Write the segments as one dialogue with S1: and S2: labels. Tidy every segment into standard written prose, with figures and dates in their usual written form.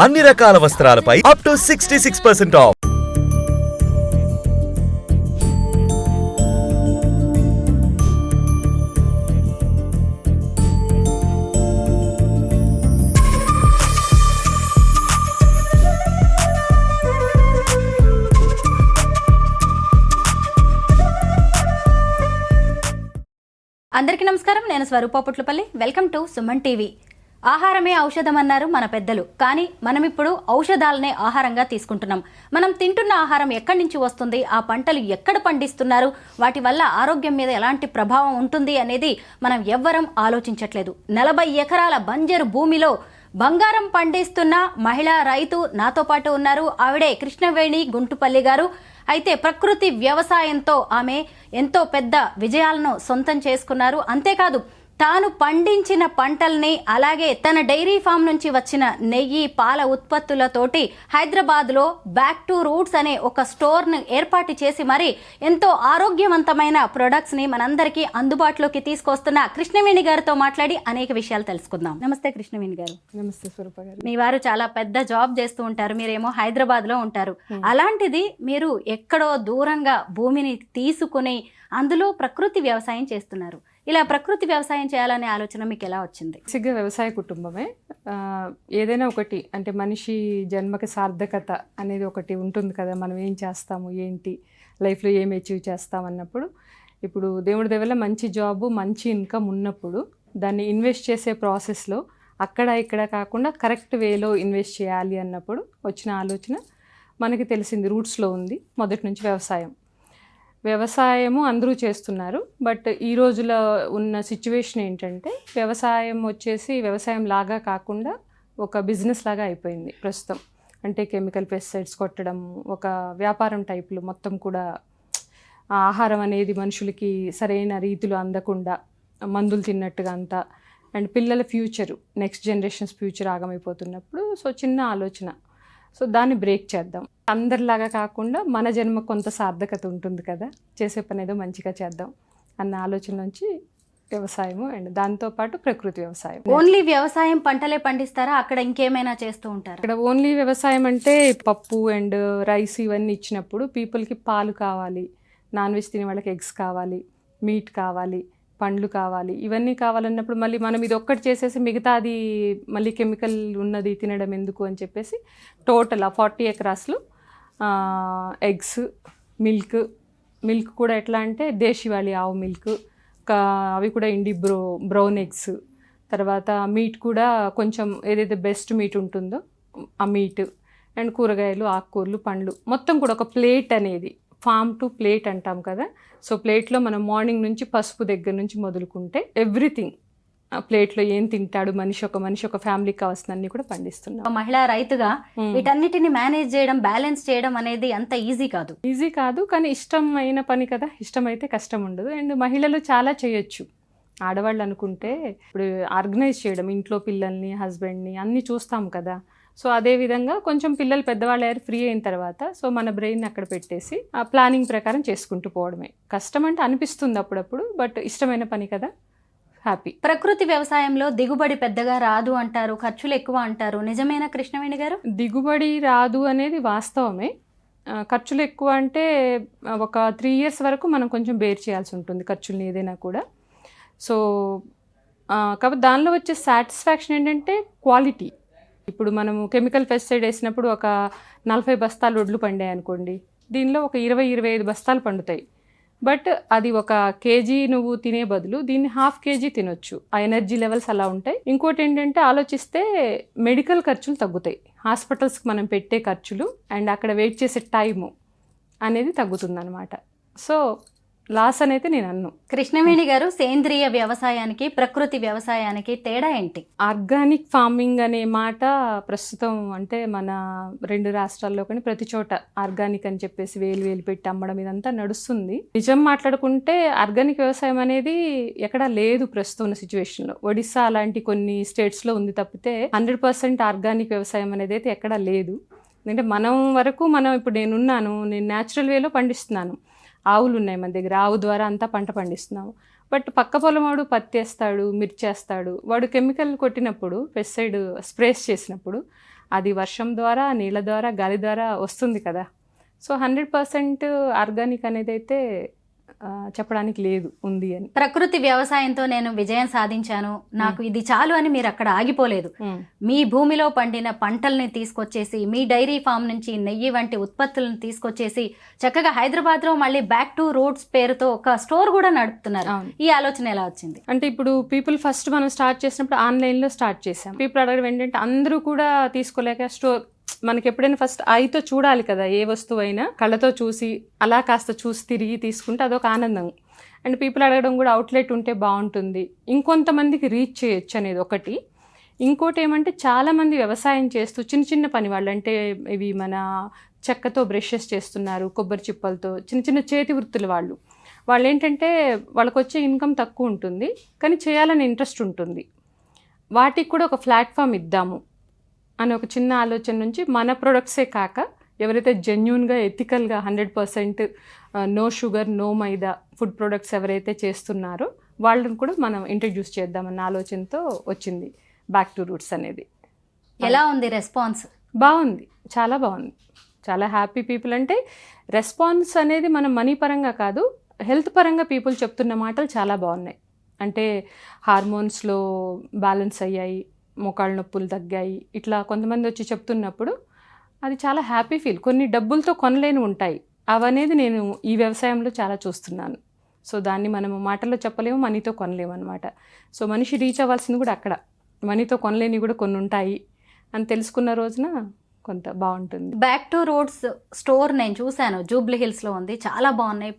S1: అన్ని రకాల వస్త్రాలపై up to 66% of.
S2: అందరికీ నమస్కారం. నేను Swarupa Putlapalli. Welcome to Suman TV. ఆహారమే ఔషధం అన్నారు మన పెద్దలు. కానీ మనం ఇప్పుడు ఔషధాలనే ఆహారంగా తీసుకుంటున్నాం. మనం తింటున్న ఆహారం ఎక్కడి నుంచి వస్తుంది, ఆ పంటలు ఎక్కడ పండిస్తున్నారు, వాటి వల్ల ఆరోగ్యం మీద ఎలాంటి ప్రభావం ఉంటుంది అనేది మనం ఎవ్వరం ఆలోచించట్లేదు. 40 ఎకరాల బంజరు భూమిలో బంగారం పండిస్తున్న మహిళా రైతు నాతో పాటు ఉన్నారు. ఆవిడే కృష్ణవేణి గుంటుపల్లి గారు. అయితే ప్రకృతి వ్యవసాయంతో ఆమె ఎంతో పెద్ద విజయాలను సొంతం చేసుకున్నారు. అంతేకాదు తాను పండించిన పంటల్ని, అలాగే తన డైరీ ఫామ్ నుంచి వచ్చిన నెయ్యి, పాల ఉత్పత్తులతోటి హైదరాబాద్లో బ్యాక్ టు రూట్స్ అనే ఒక స్టోర్ను ఏర్పాటు చేసి మరి ఎంతో ఆరోగ్యవంతమైన ప్రొడక్ట్స్ని మనందరికీ అందుబాటులోకి తీసుకొస్తున్న కృష్ణవేణి గారితో మాట్లాడి అనేక విషయాలు తెలుసుకుందాం. నమస్తే కృష్ణవేణి గారు.
S3: నమస్తే స్వరూప గారు.
S2: మీ వారు చాలా పెద్ద జాబ్ చేస్తూ ఉంటారు, మీరేమో హైదరాబాద్లో ఉంటారు. అలాంటిది మీరు ఎక్కడో దూరంగా భూమిని తీసుకుని అందులో ప్రకృతి వ్యవసాయం చేస్తున్నారు. ఇలా ప్రకృతి వ్యవసాయం చేయాలనే ఆలోచన మీకు ఎలా వచ్చింది?
S3: బేసిక్గా వ్యవసాయ కుటుంబమే. ఏదైనా ఒకటి అంటే మనిషి జన్మకి సార్థకత అనేది ఒకటి ఉంటుంది కదా. మనం ఏం చేస్తాము, ఏంటి లైఫ్లో ఏం అచీవ్ చేస్తాం అన్నప్పుడు, ఇప్పుడు దేవుడి దగ్గర మంచి జాబు, మంచి ఇన్కమ్ ఉన్నప్పుడు దాన్ని ఇన్వెస్ట్ చేసే ప్రాసెస్లో అక్కడ ఇక్కడ కాకుండా కరెక్ట్ వేలో ఇన్వెస్ట్ చేయాలి అన్నప్పుడు వచ్చిన ఆలోచన మనకి తెలిసింది రూట్స్లో ఉంది. మొదటి నుంచి వ్యవసాయము అందరూ చేస్తున్నారు. బట్ ఈ రోజులో ఉన్న సిచ్యువేషన్ ఏంటంటే వ్యవసాయం వచ్చేసి వ్యవసాయం లాగా కాకుండా ఒక బిజినెస్ లాగా అయిపోయింది ప్రస్తుతం. అంటే కెమికల్ పెస్టిసైడ్స్ కొట్టడం, ఒక వ్యాపారం టైప్లో మొత్తం కూడా ఆహారం అనేది మనుషులకి సరైన రీతిలో అందకుండా మందులు తిన్నట్టుగా అంతా, అండ్ పిల్లల ఫ్యూచరు, నెక్స్ట్ జనరేషన్స్ ఫ్యూచర్ ఆగమైపోతున్నప్పుడు చిన్న ఆలోచన, దాన్ని బ్రేక్ చేద్దాం. అందరిలాగా కాకుండా మన జన్మ కొంత సార్థకత ఉంటుంది కదా, చేసే పని ఏదో మంచిగా చేద్దాం అన్న ఆలోచన నుంచి వ్యవసాయము అండ్ దాంతోపాటు ప్రకృతి వ్యవసాయం.
S2: ఓన్లీ వ్యవసాయం పంటలే పండిస్తారా, అక్కడ ఇంకేమైనా చేస్తూ ఉంటారా?
S3: ఇక్కడ ఓన్లీ వ్యవసాయం అంటే పప్పు అండ్ రైస్ ఇవన్నీ ఇచ్చినప్పుడు పీపుల్కి పాలు కావాలి, నాన్ వెజ్ తినే వాళ్ళకి ఎగ్స్ కావాలి, మీట్ కావాలి, పండ్లు కావాలి, ఇవన్నీ కావాలన్నప్పుడు మళ్ళీ మనం ఇది ఒక్కటి చేసేసి మిగతా అది మళ్ళీ కెమికల్ ఉన్నది తినడం ఎందుకు అని చెప్పేసి టోటల్ 40 ఎకరాస్లో ఎగ్స్, మిల్క్ కూడా ఎట్లా అంటే దేశీవాలి ఆవు మిల్క్, అవి కూడా బ్రౌన్ ఎగ్స్, తర్వాత మీట్ కూడా కొంచెం ఏదైతే బెస్ట్ మీట్ ఉంటుందో ఆ మీట్, అండ్ కూరగాయలు, ఆకుకూరలు, పండ్లు, మొత్తం కూడా ఒక ప్లేట్ అనేది ఫామ్ టు ప్లేట్ అంటాం కదా. ప్లేట్లో మనం మార్నింగ్ నుంచి పసుపు దగ్గర నుంచి మొదలుకుంటే ఎవ్రీథింగ్ ప్లేట్లో ఏం తింటాడు మనిషి ఒక ఫ్యామిలీకి కావాల్సిన అన్ని కూడా పండిస్తున్నాం.
S2: మహిళా రైతుగా వీటన్నిటిని మేనేజ్ చేయడం, బ్యాలెన్స్ చేయడం అనేది అంత ఈజీ కాదు.
S3: కానీ ఇష్టమైన పని కదా, ఇష్టమైతే కష్టం ఉండదు. అండ్ మహిళలు చాలా చేయొచ్చు. ఆడవాళ్ళు అనుకుంటే ఇప్పుడు ఆర్గనైజ్ చేయడం, ఇంట్లో పిల్లల్ని, హస్బెండ్ని అన్నీ చూస్తాం కదా. అదేవిధంగా కొంచెం పిల్లలు పెద్దవాళ్ళు అయ్యారు, ఫ్రీ అయిన తర్వాత మన బ్రెయిన్ అక్కడ పెట్టేసి ఆ ప్లానింగ్ ప్రకారం చేసుకుంటూ పోవడమే. కష్టం అంటే అనిపిస్తుంది అప్పుడప్పుడు, బట్ ఇష్టమైన పని కదా, హ్యాపీ.
S2: ప్రకృతి వ్యవసాయంలో దిగుబడి పెద్దగా రాదు అంటారు, ఖర్చులు ఎక్కువ అంటారు. నిజమేనా కృష్ణవేణి గారు?
S3: దిగుబడి రాదు అనేది వాస్తవమే. ఖర్చులు ఎక్కువ అంటే ఒక 3 years వరకు మనం కొంచెం బేర్ చేయాల్సి ఉంటుంది ఖర్చుల్ని ఏదైనా కూడా. కాబట్టి దానిలో వచ్చే సాటిస్ఫాక్షన్ ఏంటంటే క్వాలిటీ. ఇప్పుడు మనము కెమికల్ పెస్టిసైడ్ వేసినప్పుడు ఒక 40 బస్తాలు వడ్లు పండాయి అనుకోండి, దీనిలో ఒక 20-25 బస్తాలు పండుతాయి. బట్ అది ఒక కేజీ నువ్వు తినే బదులు దీన్ని 1/2 kg తినొచ్చు. ఆ ఎనర్జీ లెవెల్స్ అలా ఉంటాయి. ఇంకోటి ఏంటంటే ఆలోచిస్తే మెడికల్ ఖర్చులు తగ్గుతాయి, హాస్పిటల్స్కి మనం పెట్టే ఖర్చులు అండ్ అక్కడ వెయిట్ చేసే టైము అనేది తగ్గుతుందన్నమాట. లాస్ అనేది నేను అన్ను.
S2: కృష్ణవేణి గారు, సేంద్రియ వ్యవసాయానికి ప్రకృతి వ్యవసాయానికి తేడా ఏంటి?
S3: ఆర్గానిక్ ఫార్మింగ్ అనే మాట ప్రస్తుతం అంటే మన 2 రాష్ట్రాల్లో కానీ ప్రతి చోట ఆర్గానిక్ అని చెప్పేసి వేలు పెట్టి అమ్మడం ఇదంతా నడుస్తుంది. నిజం మాట్లాడుకుంటే ఆర్గానిక్ వ్యవసాయం అనేది ఎక్కడా లేదు ప్రస్తుతం ఉన్న సిచ్యువేషన్లో. ఒడిస్సా అలాంటి కొన్ని స్టేట్స్లో ఉంది తప్పితే 100% ఆర్గానిక్ వ్యవసాయం అనేది అయితే ఎక్కడా లేదు. ఎందుకంటే ఇప్పుడు నేను న్యాచురల్ వేలో పండిస్తున్నాను. ఆవులు ఉన్నాయి మన దగ్గర, ఆవు ద్వారా అంతా పంట పండిస్తున్నాము. బట్ పక్క పొలమాడు పత్తి వేస్తాడు, మిర్చి వేస్తాడు, వాడు కెమికల్ కొట్టినప్పుడు, పెస్టిసైడ్ స్ప్రేస్ చేసినప్పుడు అది వర్షం ద్వారా, నీళ్ళ ద్వారా, గాలి ద్వారా వస్తుంది కదా. సో 100% ఆర్గానిక్ అనేది అయితే చెప్పడానికి లేదు, ఉంది అని.
S2: ప్రకృతి వ్యవసాయంతో నేను విజయం సాధించాను, నాకు ఇది చాలు అని మీరు అక్కడ ఆగిపోలేదు. మీ భూమిలో పండిన పంటల్ని తీసుకొచ్చేసి, మీ డైరీ ఫామ్ నుంచి నెయ్యి వంటి ఉత్పత్తులను తీసుకొచ్చేసి చక్కగా హైదరాబాద్లో మళ్ళీ బ్యాక్ టు రూట్స్ పేరుతో ఒక స్టోర్ కూడా నడుపుతున్నారు. ఈ ఆలోచన ఎలా వచ్చింది?
S3: అంటే ఇప్పుడు పీపుల్ ఫస్ట్ మనం స్టార్ట్ చేసినప్పుడు ఆన్లైన్లో స్టార్ట్ చేసాం. పీపుల్ అడగడం ఏంటంటే అందరూ కూడా తీసుకోలేక స్టోర్, మనకి ఎప్పుడైనా ఫస్ట్ ఐతో చూడాలి కదా, ఏ వస్తువు అయినా కళ్ళతో చూసి అలా కాస్త చూసి తిరిగి తీసుకుంటే అదొక ఆనందం. అండ్ పీపుల్ అడగడం కూడా అవుట్లెట్ ఉంటే బాగుంటుంది, ఇంకొంతమందికి రీచ్ చేయొచ్చు అనేది ఒకటి. ఇంకోటి ఏమంటే చాలామంది వ్యవసాయం చేస్తూ చిన్న చిన్న పని వాళ్ళు, అంటే ఇవి మన చెక్కతో బ్రషెస్ చేస్తున్నారు, కొబ్బరి చిప్పలతో చిన్న చిన్న చేతి వృత్తులు వాళ్ళు ఏంటంటే వాళ్ళకి వచ్చే ఇన్కమ్ తక్కువ ఉంటుంది కానీ చేయాలని ఇంట్రెస్ట్ ఉంటుంది. వాటికి కూడా ఒక ప్లాట్ఫామ్ ఇద్దాము అని ఒక చిన్న ఆలోచన నుంచి మన ప్రొడక్ట్సే కాక ఎవరైతే జెన్యూన్గా, ఎథికల్గా 100% నో షుగర్, నో మైదా ఫుడ్ ప్రొడక్ట్స్ ఎవరైతే చేస్తున్నారో వాళ్ళని కూడా మనం ఇంట్రడ్యూస్ చేద్దామన్న ఆలోచనతో వచ్చింది బ్యాక్ టు రూట్స్ అనేది.
S2: ఎలా ఉంది రెస్పాన్స్?
S3: బాగుంది, చాలా బాగుంది, చాలా హ్యాపీ పీపుల్. అంటే రెస్పాన్స్ అనేది మనం మనీ పరంగా కాదు, హెల్త్ పరంగా పీపుల్ చెప్తున్న మాటలు చాలా బాగున్నాయి. అంటే హార్మోన్స్లో బ్యాలెన్స్ అయ్యాయి, మోకాళ్ళ నొప్పులు తగ్గాయి, ఇట్లా కొంతమంది వచ్చి చెప్తున్నప్పుడు అది చాలా హ్యాపీ ఫీల్. కొన్ని డబ్బులతో కొనలేని ఉంటాయి, అవనేది నేను ఈ వ్యవసాయంలో చాలా చూస్తున్నాను. సో దాన్ని మనము మాటల్లో చెప్పలేము, మనీతో కొనలేము అనమాట. సో మనిషి రీచ్ అవ్వాల్సింది కూడా అక్కడ, మనీతో కొనలేని కూడా కొన్ని ఉంటాయి అని తెలుసుకున్న రోజున కొంత బాగుంటుంది.
S2: బ్యాక్ టు రూట్స్ స్టోర్ నేను చూశాను, జూబ్లీ హిల్స్లో ఉంది, చాలా బాగున్నాయి.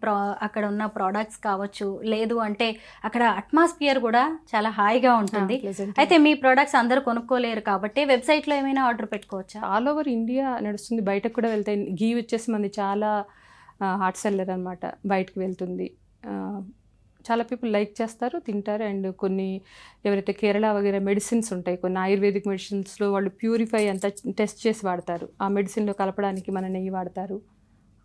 S2: అక్కడ ఉన్న ప్రోడక్ట్స్ కావచ్చు, లేదు అంటే అక్కడ అట్మాస్ఫియర్ కూడా చాలా హాయిగా ఉంటుంది. అయితే మీ ప్రోడక్ట్స్ అందరూ కొనుక్కోలేరు కాబట్టి వెబ్సైట్లో ఏమైనా ఆర్డర్ పెట్టుకోవచ్చా?
S3: ఆల్ ఓవర్ ఇండియా నడుస్తుంది, బయటకు కూడా వెళ్తాయి. గీ వచ్చేసి మంది చాలా హాట్ సెల్లర్ అనమాట, బయటకు వెళ్తుంది. చాలా పీపుల్ లైక్ చేస్తారు, తింటారు. అండ్ కొన్ని ఎవరైతే కేరళ వగేరే మెడిసిన్స్ ఉంటాయి, కొన్ని ఆయుర్వేదిక్ మెడిసిన్స్లో వాళ్ళు ప్యూరిఫై అంతా టెస్ట్ చేసి వాడతారు, ఆ మెడిసిన్లో కలపడానికి మన నెయ్యి వాడతారు.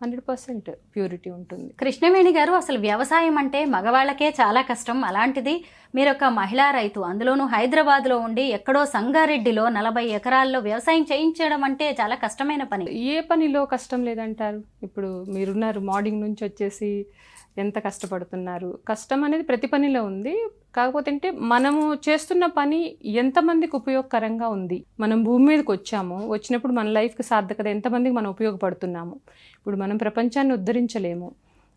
S3: 100% ప్యూరిటీ ఉంటుంది.
S2: కృష్ణవేణి గారు, అసలు వ్యవసాయం అంటే మగవాళ్ళకే చాలా కష్టం, అలాంటిది మీరు ఒక మహిళా రైతు, అందులోనూ హైదరాబాద్లో ఉండి ఎక్కడో సంగారెడ్డిలో 40 ఎకరాల్లో వ్యవసాయం చేయించడం అంటే చాలా కష్టమైన పని.
S3: ఏ పనిలో కష్టం లేదంటారు? ఇప్పుడు మీరున్నారు, మార్నింగ్ నుంచి వచ్చేసి ఎంత కష్టపడుతున్నారు. కష్టం అనేది ప్రతి పనిలో ఉంది, కాకపోతే అంటే మనము చేస్తున్న పని ఎంతమందికి ఉపయోగకరంగా ఉంది. మనం భూమి మీదకి వచ్చినప్పుడు మన లైఫ్కి సార్థకత ఎంతమందికి మనం ఉపయోగపడుతున్నాము. ఇప్పుడు మనం ప్రపంచాన్ని ఉద్ధరించలేము,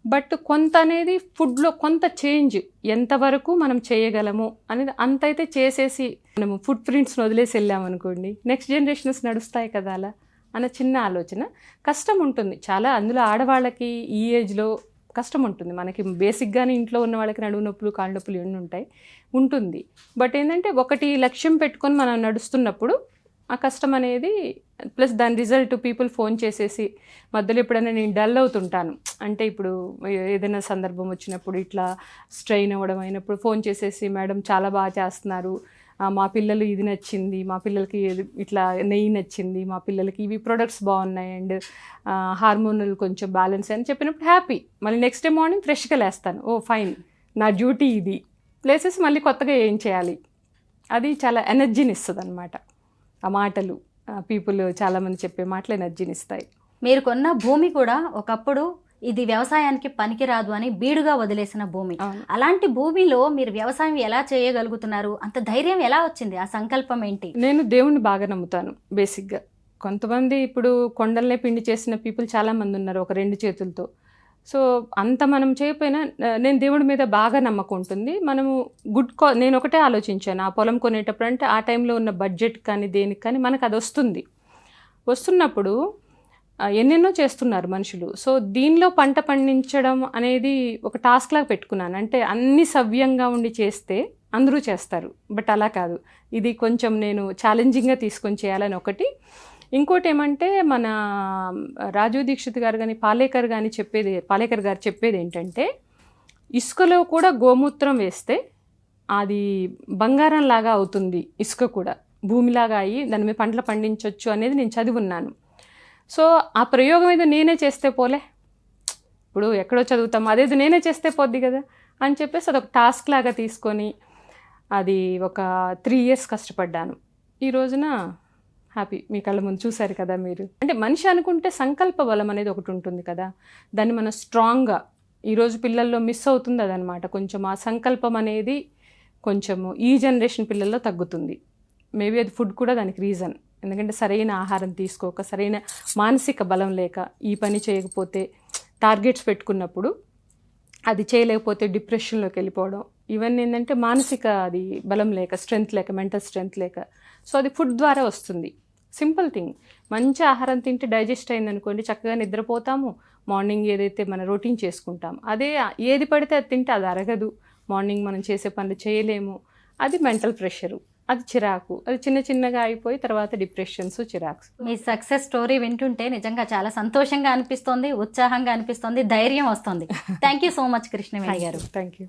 S3: బట్ కొంత అనేది ఫుడ్లో కొంత చేంజ్ ఎంతవరకు మనం చేయగలము అనేది అంతైతే చేసేసి మనము ఫుడ్ ప్రింట్స్ని వదిలేసి వెళ్ళామనుకోండి, నెక్స్ట్ జనరేషన్స్ నడుస్తాయి కదా అలా అన్న చిన్న ఆలోచన. కష్టం ఉంటుంది చాలా, అందులో ఆడవాళ్ళకి ఈ ఏజ్లో కష్టం ఉంటుంది. మనకి బేసిక్గానే ఇంట్లో ఉన్న వాళ్ళకి నడుము నొప్పులు, కాళ్ళ నొప్పులు ఇవన్నీ ఉంటుంది. బట్ ఏంటంటే ఒకటి లక్ష్యం పెట్టుకొని మనం నడుస్తున్నప్పుడు ఆ కష్టం అనేది ప్లస్ దాని రిజల్ట్ పీపుల్ ఫోన్ చేసేసి, మధ్యలో ఎప్పుడైనా నేను డల్ అవుతుంటాను, అంటే ఇప్పుడు ఏదైనా సందర్భం వచ్చినప్పుడు ఇట్లా స్ట్రెయిన్ అవ్వడం అయినప్పుడు ఫోన్ చేసేసి, మేడం చాలా బాగా చేస్తున్నారు, మా పిల్లలు ఇది నచ్చింది, మా పిల్లలకి ఇట్లా నెయ్యి నచ్చింది, మా పిల్లలకి ఇవి ప్రొడక్ట్స్ బాగున్నాయి, అండ్ హార్మోనల్ కొంచెం బ్యాలెన్స్ అని చెప్పినప్పుడు హ్యాపీ. మళ్ళీ నెక్స్ట్ డే మార్నింగ్ ఫ్రెష్గా లేస్తాను, ఓ ఫైన్ నా డ్యూటీ ఇది, ప్లేసెస్ మళ్ళీ కొత్తగా ఏం చేయాలి, అది చాలా ఎనర్జీని ఇస్తుంది అనమాట. ఆ మాటలు పీపుల్ చాలామంది చెప్పే మాటలు ఎనర్జీని ఇస్తాయి.
S2: మీరు కొన్న భూమి కూడా ఒకప్పుడు ఇది వ్యవసాయానికి పనికిరాదు అని బీడుగా వదిలేసిన భూమి, అలాంటి భూమిలో మీరు వ్యవసాయం ఎలా చేయగలుగుతున్నారు? అంత ధైర్యం ఎలా వచ్చింది? ఆ సంకల్పం ఏంటి?
S3: నేను దేవుణ్ణి బాగా నమ్ముతాను బేసిక్గా. కొంతమంది ఇప్పుడు కొండలనే పిండి చేసిన పీపుల్ చాలామంది ఉన్నారు ఒక 2 చేతులతో. సో అంత మనం చేయకపోయినా నేను దేవుడి మీద బాగా నమ్మకం ఉంటుంది. మనము నేను ఒకటే ఆలోచించాను, ఆ పొలం కొనేటప్పుడు అంటే ఆ టైంలో ఉన్న బడ్జెట్ కానీ దేనికి కానీ మనకు అది వస్తున్నప్పుడు ఎన్నెన్నో చేస్తున్నారు మనుషులు. సో దీనిలో పంట పండించడం అనేది ఒక టాస్క్ లాగా పెట్టుకున్నాను. అంటే అన్ని సవ్యంగా ఉండి చేస్తే అందరూ చేస్తారు, బట్ అలా కాదు, ఇది కొంచెం నేను ఛాలెంజింగ్గా తీసుకొని చేయాలని ఒకటి. ఇంకోటి ఏమంటే మన రాజు దీక్షిత్ గారు కానీ పాలేకర్ గారు చెప్పేది ఏంటంటే, ఇసుకలో కూడా గోమూత్రం వేస్తే అది బంగారం లాగా అవుతుంది, ఇసుక కూడా భూమిలాగా అయ్యి దాని మీద పంటలు పండించవచ్చు అనేది నేను చదివున్నాను. సో ఆ ప్రయోగం ఏదో నేనే చేస్తే పోలే, ఇప్పుడు ఎక్కడో చదువుతాం, అదేదో నేనే చేస్తే పోద్ది కదా అని చెప్పేసి అదొక టాస్క్ లాగా తీసుకొని అది ఒక 3 years కష్టపడ్డాను. ఈ రోజున హ్యాపీ. మీ కళ్ళ ముందు చూశారు కదా మీరు. అంటే మనిషి అనుకుంటే సంకల్ప బలం అనేది ఒకటి ఉంటుంది కదా, దాన్ని మనం స్ట్రాంగ్గా ఈరోజు పిల్లల్లో మిస్ అవుతుంది అదనమాట. కొంచెం ఆ సంకల్పం అనేది కొంచెము ఈ జనరేషన్ పిల్లల్లో తగ్గుతుంది. మేబీ అది ఫుడ్ కూడా దానికి రీజన్. ఎందుకంటే సరైన ఆహారం తీసుకోక, సరైన మానసిక బలం లేక, ఈ పని చేయకపోతే టార్గెట్స్ పెట్టుకున్నప్పుడు అది చేయలేకపోతే డిప్రెషన్లోకి వెళ్ళిపోవడం, ఇవన్నీ ఏంటంటే మానసిక అది బలం లేక, స్ట్రెంగ్త్ లేక, మెంటల్ స్ట్రెంగ్త్ లేక. సో అది ఫుడ్ ద్వారా వస్తుంది. సింపుల్ థింగ్, మంచి ఆహారం తింటే డైజెస్ట్ అయిందనుకోండి, చక్కగా నిద్రపోతాము. మార్నింగ్ ఏదైతే మన రొటీన్ చేసుకుంటాం, అదే ఏది పడితే అది తింటే అది అరగదు. మార్నింగ్ మనం చేసే పనులు చేయలేము. అది మెంటల్ ప్రెషరు, అది చిరాకు, అది చిన్న చిన్నగా అయిపోయి తర్వాత డిప్రెషన్స్, చిరాక్స్.
S2: మీ సక్సెస్ స్టోరీ వింటుంటే నిజంగా చాలా సంతోషంగా అనిపిస్తోంది, ఉత్సాహంగా అనిపిస్తోంది, ధైర్యం వస్తుంది. Thank you so much Krishnaveni గారు.
S3: Thank you.